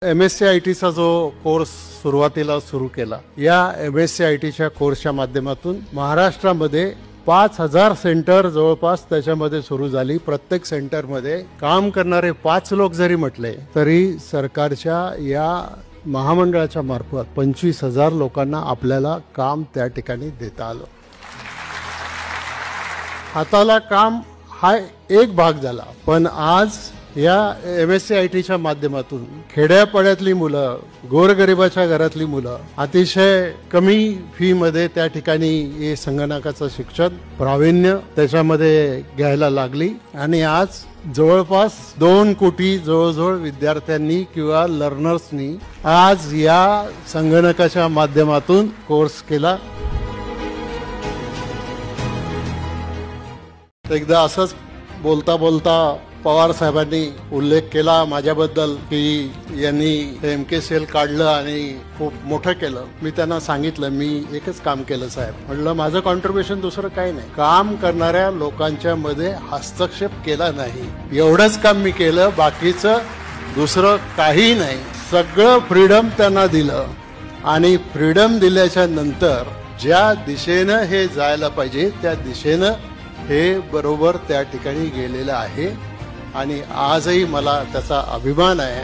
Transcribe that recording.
MSc-ITचा जो कोर्स सुरुवातीला सुरू केला, या MSc-ITच्या कोर्सच्या माध्यमातून महाराष्ट्रामध्ये 5000 सेंटर जवळपास त्याच्यामध्ये सुरू झाली। प्रत्येक सेंटरमध्ये काम करणारे 5 लोक जरी म्हटले तरी सरकारच्या या महामंडळाच्या मार्फत 25000 लोकांना आपल्याला काम त्या ठिकाणी देता आलं। हाताला काम हा एक भाग झाला, पण आज या MSc-ITच्या माध्यमातून खेड्यापाड्यातली मुलं, गोरगरिबाच्या घरातली मुलं अतिशय कमी फी मध्ये त्या ठिकाणी हे संगणकाचं शिक्षण प्रावीण्य त्याच्यामध्ये घ्यायला लागली आणि आज जवळपास 2 कोटी जवळजवळ विद्यार्थ्यांनी किंवा लर्नर्सनी आज या संगणकाच्या माध्यमातून कोर्स केला। एकदा असंच बोलता बोलता पवार साहेबांनी उल्लेख केला माझ्याबद्दल की यांनी MKCL काढलं आणि खूप मोठं केलं। मी त्यांना सांगितलं मी एकच काम केलं साहेब, म्हटलं माझं कॉन्ट्रीब्युशन दुसरं काही नाही, काम करणाऱ्या लोकांच्या मध्ये हस्तक्षेप केला नाही, एवढंच काम मी केलं, बाकीचं दुसरं काही नाही। सगळं फ्रीडम त्यांना दिलं आणि फ्रीडम दिल्याच्या नंतर ज्या दिशेनं हे जायला पाहिजे त्या दिशेनं हे बरोबर त्या ठिकाणी गेलेलं आहे आणि आजही मला त्याचा अभिमान आहे।